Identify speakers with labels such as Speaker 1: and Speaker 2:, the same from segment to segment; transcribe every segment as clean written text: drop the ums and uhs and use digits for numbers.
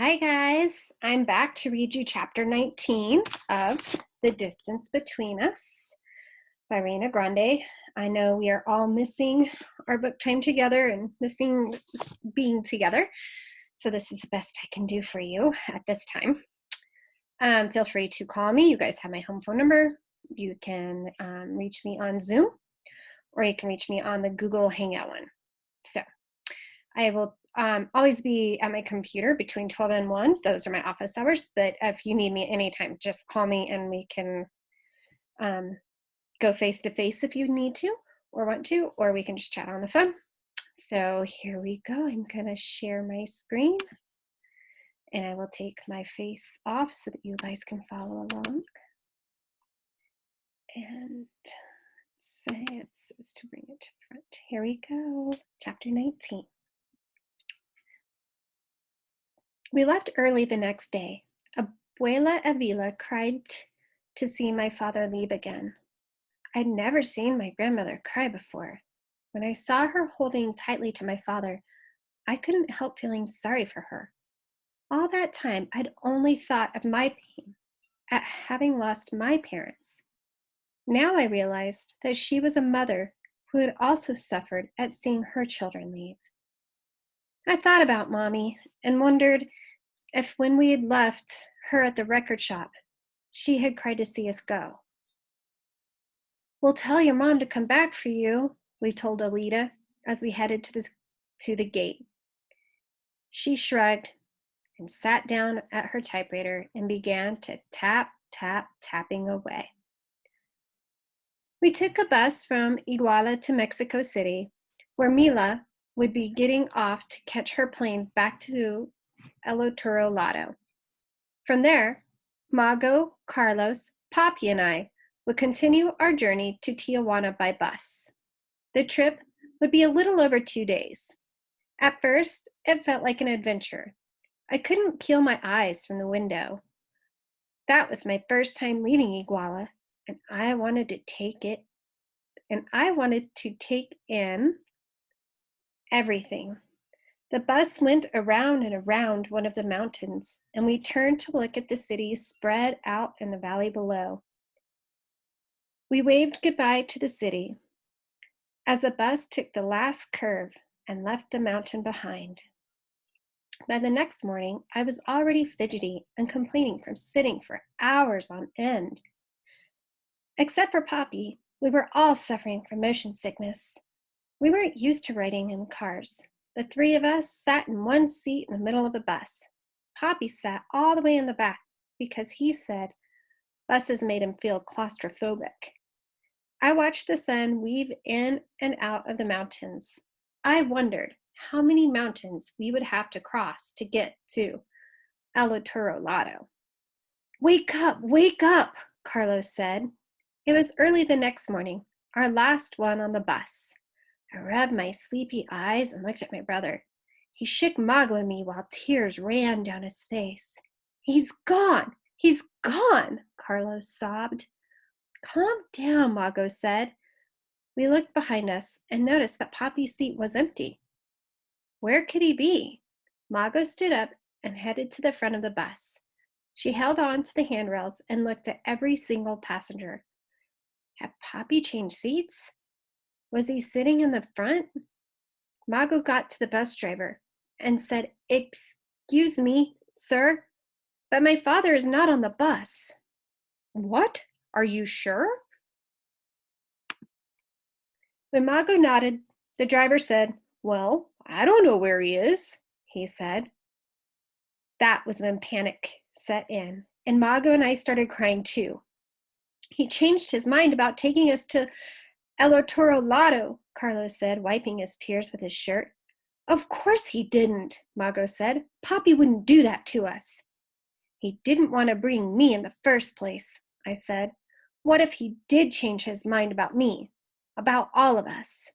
Speaker 1: Hi, guys. I'm back to read you chapter 19 of The Distance Between Us by Reina Grande. I know we are all missing our book time together and missing being together. So this is the best I can do for you at this time. Feel free to call me. You guys have my home phone number. You can reach me on Zoom, or you can reach me on the Google Hangout one. So I will always be at my computer between 12 and 1. Those are my office hours. But if you need me anytime, just call me and we can go face to face if you need to or want to, or we can just chat on the phone. So here we go. I'm going to share my screen and I will take my face off so that you guys can follow along. And say it says to bring it to the front. Here we go. Chapter 19. We left early the next day. Abuela Avila cried to see my father leave again. I'd never seen my grandmother cry before. When I saw her holding tightly to my father, I couldn't help feeling sorry for her. All that time, I'd only thought of my pain at having lost my parents. Now I realized that she was a mother who had also suffered at seeing her children leave. I thought about Mommy and wondered if when we had left her at the record shop, she had cried to see us go. We'll tell your mom to come back for you, we told Alita as we headed to the gate. She shrugged and sat down at her typewriter and began to tapping away. We took a bus from Iguala to Mexico City, where Mila would be getting off to catch her plane back to El Toro Lado. From there, Mago, Carlos, Poppy, and I would continue our journey to Tijuana by bus. The trip would be a little over 2 days. At first, it felt like an adventure. I couldn't peel my eyes from the window. That was my first time leaving Iguala, and I wanted to take in everything. The bus went around and around one of the mountains, and we turned to look at the city spread out in the valley below. We waved goodbye to the city as the bus took the last curve and left the mountain behind. By the next morning, I was already fidgety and complaining from sitting for hours on end. Except for Poppy, we were all suffering from motion sickness. We weren't used to riding in cars. The three of us sat in one seat in the middle of the bus. Poppy sat all the way in the back because he said buses made him feel claustrophobic. I watched the sun weave in and out of the mountains. I wondered how many mountains we would have to cross to get to El Toro Lado. Wake up, Carlos said. It was early the next morning, our last one on the bus. I rubbed my sleepy eyes and looked at my brother. He shook Mago and me while tears ran down his face. He's gone, Carlos sobbed. Calm down, Mago said. We looked behind us and noticed that Poppy's seat was empty. Where could he be? Mago stood up and headed to the front of the bus. She held on to the handrails and looked at every single passenger. Had Poppy changed seats? Was he sitting in the front? Mago got to the bus driver and said, "Excuse me, sir, but my father is not on the bus." "What? Are you sure?" When Mago nodded, the driver said, "Well, I don't know where he is," he said. That was when panic set in, and Mago and I started crying too. "He changed his mind about taking us to El Toro Lado," Carlos said, wiping his tears with his shirt. "Of course he didn't," Mago said. "Poppy wouldn't do that to us." "He didn't want to bring me in the first place," I said. "What if he did change his mind about me? About all of us?"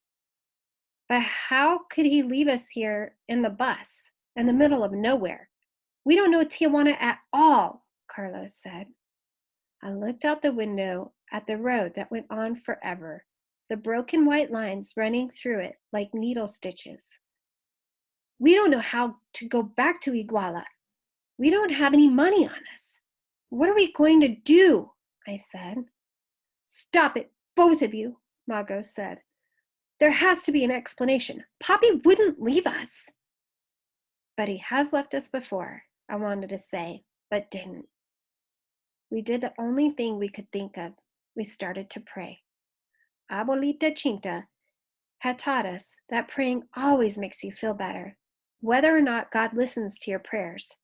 Speaker 1: "But how could he leave us here in the bus, in the middle of nowhere? We don't know Tijuana at all," Carlos said. I looked out the window at the road that went on forever, the broken white lines running through it like needle stitches. "We don't know how to go back to Iguala. We don't have any money on us. What are we going to do? I said. Stop it, both of you, Mago said. There has to be an explanation. Poppy wouldn't leave us. But he has left us before, I wanted to say, but didn't. We did the only thing we could think of. We started to pray. Abuelita Chinta had taught us that praying always makes you feel better, whether or not God listens to your prayers.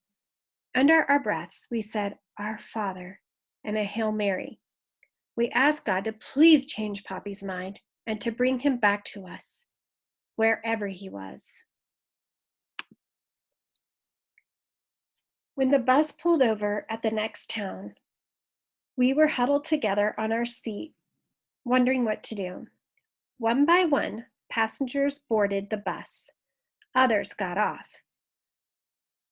Speaker 1: Under our breaths, we said, Our Father, and a Hail Mary. We asked God to please change Poppy's mind and to bring him back to us, wherever he was. When the bus pulled over at the next town, we were huddled together on our seat, wondering what to do. One by one, passengers boarded the bus. Others got off.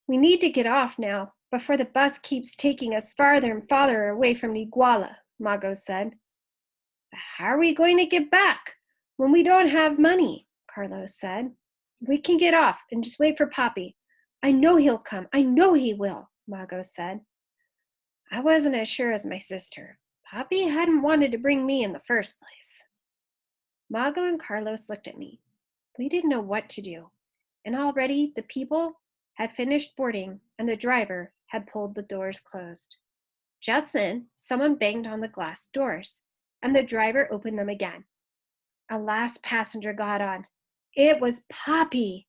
Speaker 1: We need to get off now before the bus keeps taking us farther and farther away from Iguala, Mago said. How are we going to get back when we don't have money? Carlos said. We can get off and just wait for Poppy. I know he'll come. I know he will, Mago said. I wasn't as sure as my sister. Poppy hadn't wanted to bring me in the first place. Mago and Carlos looked at me. We didn't know what to do, and already the people had finished boarding and the driver had pulled the doors closed. Just then, someone banged on the glass doors, and the driver opened them again. A last passenger got on. It was Poppy.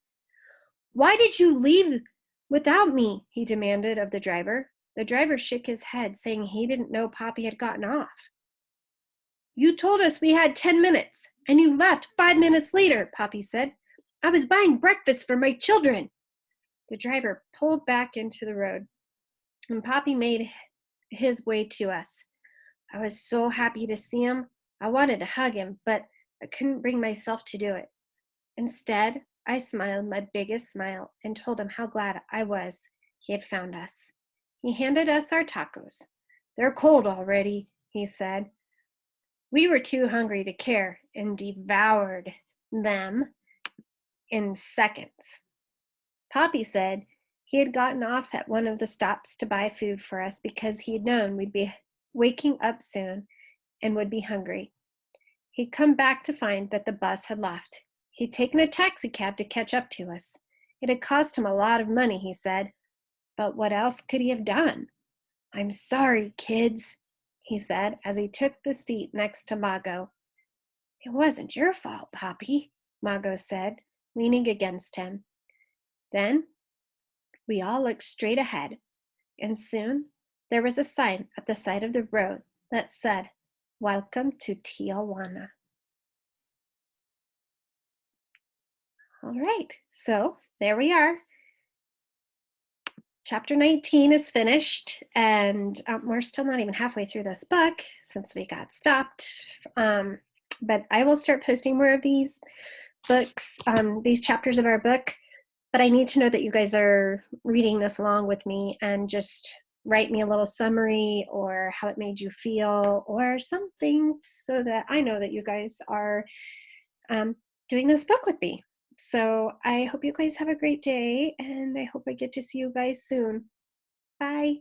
Speaker 1: Why did you leave without me? He demanded of the driver. The driver shook his head, saying he didn't know Poppy had gotten off. You told us we had 10 minutes, and you left 5 minutes later, Poppy said. I was buying breakfast for my children. The driver pulled back into the road, and Poppy made his way to us. I was so happy to see him. I wanted to hug him, but I couldn't bring myself to do it. Instead, I smiled my biggest smile and told him how glad I was he had found us. He handed us our tacos. They're cold already, he said. We were too hungry to care and devoured them in seconds. Poppy said he had gotten off at one of the stops to buy food for us because he had known we'd be waking up soon and would be hungry. He'd come back to find that the bus had left. He'd taken a taxi cab to catch up to us. It had cost him a lot of money, he said, but what else could he have done? I'm sorry, kids, he said as he took the seat next to Mago. It wasn't your fault, Poppy, Mago said, leaning against him. Then we all looked straight ahead, and soon there was a sign at the side of the road that said, Welcome to Tijuana. All right, so there we are. Chapter 19 is finished, and we're still not even halfway through this book since we got stopped. But I will start posting more of these books, these chapters of our book. But I need to know that you guys are reading this along with me, and just write me a little summary or how it made you feel or something, so that I know that you guys are doing this book with me. So I hope you guys have a great day, and I hope I get to see you guys soon. Bye.